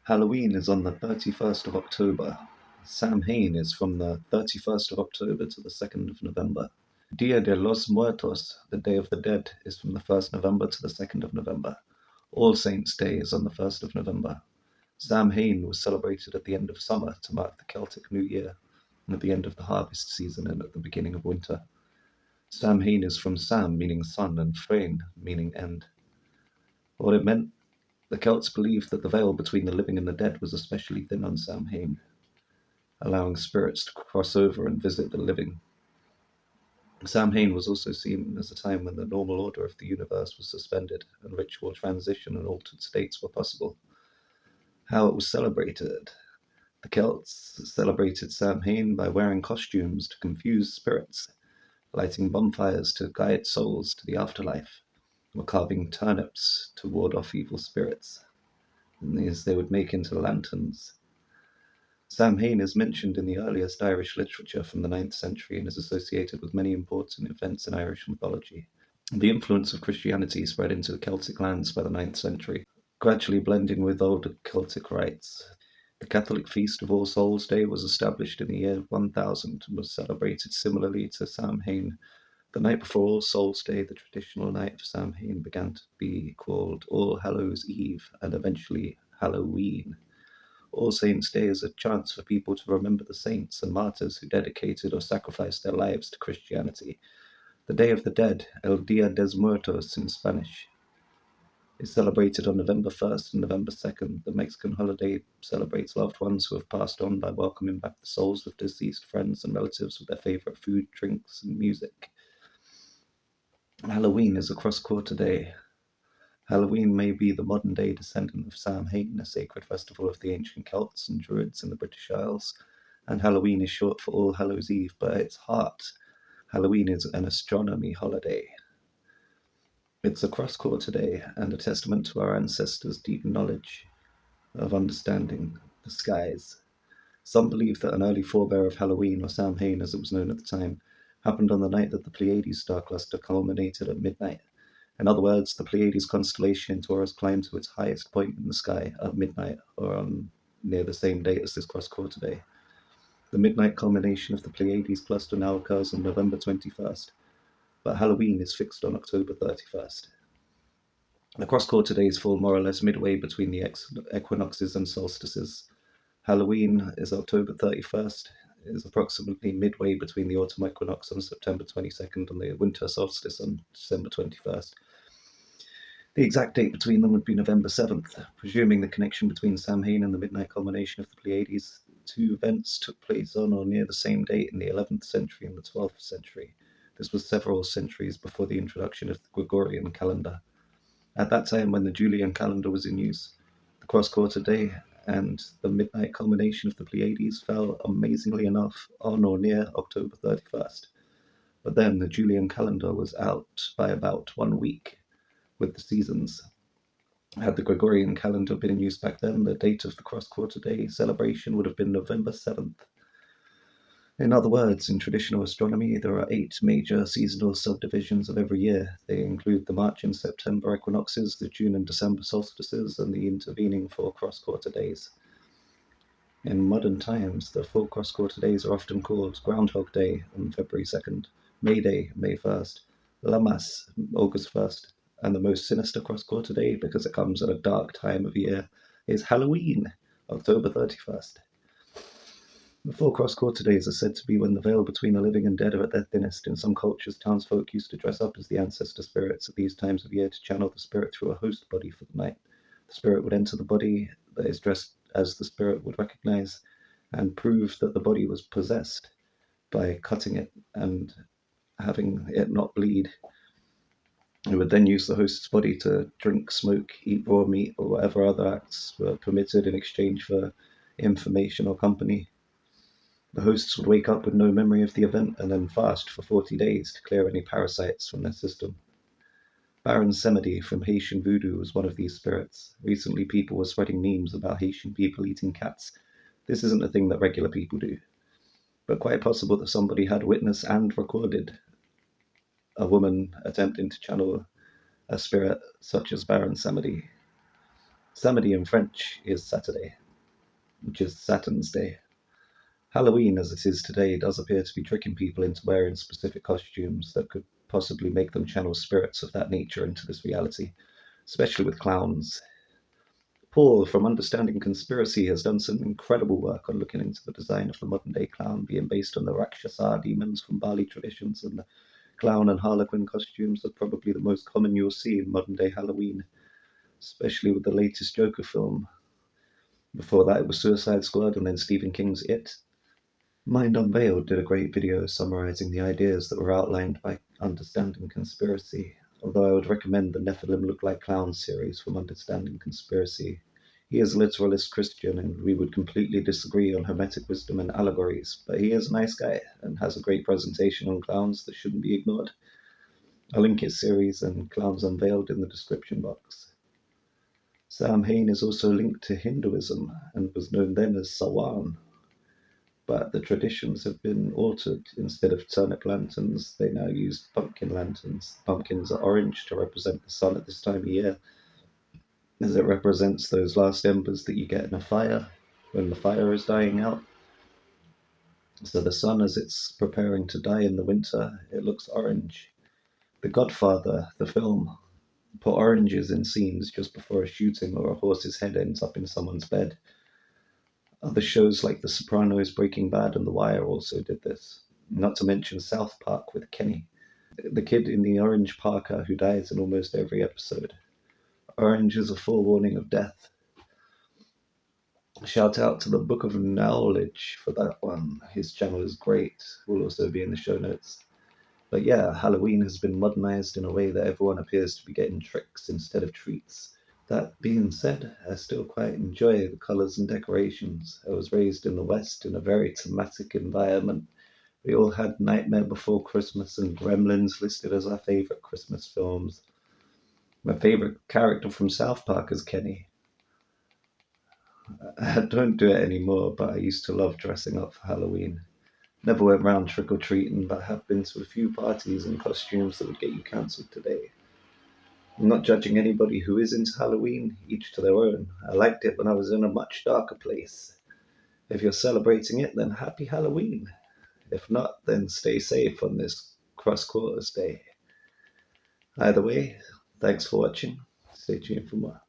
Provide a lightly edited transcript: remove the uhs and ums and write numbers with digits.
Halloween is on the 31st of October. Samhain is from the 31st of October to the 2nd of November. Dia de los Muertos, the Day of the Dead, is from the 1st November to the 2nd of November. All Saints' Day is on the 1st of November. Samhain was celebrated at the end of summer to mark the Celtic New Year, and at the end of the harvest season and at the beginning of winter. Samhain is from Sam, meaning sun, and Frein, meaning end. What it meant: the Celts believed that the veil between the living and the dead was especially thin on Samhain, allowing spirits to cross over and visit the living. Samhain was also seen as a time when the normal order of the universe was suspended and ritual transition and altered states were possible. How it was celebrated. The Celts celebrated Samhain by wearing costumes to confuse spirits, lighting bonfires to guide souls to the afterlife, or carving turnips to ward off evil spirits. And these they would make into lanterns. Samhain is mentioned in the earliest Irish literature from the 9th century and is associated with many important events in Irish mythology. The influence of Christianity spread into the Celtic lands by the 9th century, gradually blending with older Celtic rites. The Catholic feast of All Souls' Day was established in the year 1000 and was celebrated similarly to Samhain. The night before All Souls' Day, the traditional night of Samhain, began to be called All Hallows' Eve and eventually Halloween. All Saints' Day is a chance for people to remember the saints and martyrs who dedicated or sacrificed their lives to Christianity. The Day of the Dead, El Dia de Muertos in Spanish, is celebrated on November 1st and November 2nd. The Mexican holiday celebrates loved ones who have passed on by welcoming back the souls of deceased friends and relatives with their favorite food, drinks, and music. Halloween is a cross-quarter day. Halloween may be the modern-day descendant of Samhain, a sacred festival of the ancient Celts and Druids in the British Isles, and Halloween is short for All Hallows' Eve, but at its heart, Halloween is an astronomy holiday. It's a cross-quarter day and a testament to our ancestors' deep knowledge of understanding the skies. Some believe that an early forebear of Halloween, or Samhain as it was known at the time, happened on the night that the Pleiades star cluster culminated at midnight. In other words, the Pleiades constellation in Taurus climbed to its highest point in the sky at midnight, or on near the same date as this cross-quarter day. The midnight culmination of the Pleiades cluster now occurs on November 21st, but Halloween is fixed on October 31st. The cross-quarter days fall more or less midway between the equinoxes and solstices. Halloween is October 31st, is approximately midway between the autumn equinox on September 22nd and the winter solstice on December 21st. The exact date between them would be November 7th. Presuming the connection between Samhain and the midnight culmination of the Pleiades, two events took place on or near the same date in the 11th century and the 12th century. This was several centuries before the introduction of the Gregorian calendar. At that time, when the Julian calendar was in use, the cross-quarter day and the midnight culmination of the Pleiades fell, amazingly enough, on or near October 31st. But then the Julian calendar was out by about 1 week with the seasons. Had the Gregorian calendar been in use back then, the date of the cross-quarter day celebration would have been November 7th. In other words, in traditional astronomy, there are 8 major seasonal subdivisions of every year. They include the March and September equinoxes, the June and December solstices, and the intervening 4 cross-quarter days. In modern times, the 4 cross-quarter days are often called Groundhog Day on February 2nd, May Day, May 1st, Lammas, August 1st, and the most sinister cross-quarter day, because it comes at a dark time of year, is Halloween, October 31st. The 4 cross-quarter days are said to be when the veil between the living and dead are at their thinnest. In some cultures, townsfolk used to dress up as the ancestor spirits at these times of year to channel the spirit through a host body for the night. The spirit would enter the body that is dressed as the spirit would recognize and prove that the body was possessed by cutting it and having it not bleed. It would then use the host's body to drink, smoke, eat raw meat, or whatever other acts were permitted in exchange for information or company. The hosts would wake up with no memory of the event and then fast for 40 days to clear any parasites from their system. Baron Samedi from Haitian voodoo was one of these spirits. Recently, people were spreading memes about Haitian people eating cats. This isn't a thing that regular people do, but quite possible that somebody had witnessed and recorded a woman attempting to channel a spirit such as Baron Samedi. Samedi in French is Saturday, which is Saturn's Day. Halloween, as it is today, does appear to be tricking people into wearing specific costumes that could possibly make them channel spirits of that nature into this reality, especially with clowns. Paul from Understanding Conspiracy has done some incredible work on looking into the design of the modern day clown being based on the Rakshasa demons from Bali traditions, and the clown and harlequin costumes are probably the most common you'll see in modern day Halloween, especially with the latest Joker film. Before that, it was Suicide Squad and then Stephen King's It. Mind Unveiled did a great video summarizing the ideas that were outlined by Understanding Conspiracy, although I would recommend the Nephilim Look Like Clowns series from Understanding Conspiracy. He is a literalist Christian and we would completely disagree on Hermetic wisdom and allegories, but he is a nice guy and has a great presentation on clowns that shouldn't be ignored. I'll link his series and Clowns Unveiled in the description box. Samhain is also linked to Hinduism and was known then as Sawan, but the traditions have been altered. Instead of turnip lanterns, they now use pumpkin lanterns. Pumpkins are orange to represent the sun at this time of year, as it represents those last embers that you get in a fire when the fire is dying out. So the sun, as it's preparing to die in the winter, it looks orange. The Godfather, the film, put oranges in scenes just before a shooting or a horse's head ends up in someone's bed. Other shows like The Sopranos, Breaking Bad, and The Wire also did this. Not to mention South Park with Kenny, the kid in the orange parka who dies in almost every episode. Orange is a forewarning of death. Shout out to the Book of Knowledge for that one. His channel is great. Will also be in the show notes. But yeah, Halloween has been modernized in a way that everyone appears to be getting tricks instead of treats. That being said, I still quite enjoy the colours and decorations. I was raised in the West in a very thematic environment. We all had Nightmare Before Christmas and Gremlins listed as our favourite Christmas films. My favourite character from South Park is Kenny. I don't do it anymore, but I used to love dressing up for Halloween. Never went round trick-or-treating, but have been to a few parties in costumes that would get you cancelled today. I'm not judging anybody who is into Halloween, each to their own. I liked it when I was in a much darker place. If you're celebrating it, then happy Halloween. If not, then stay safe on this cross-quarters day. Either way, thanks for watching. Stay tuned for more.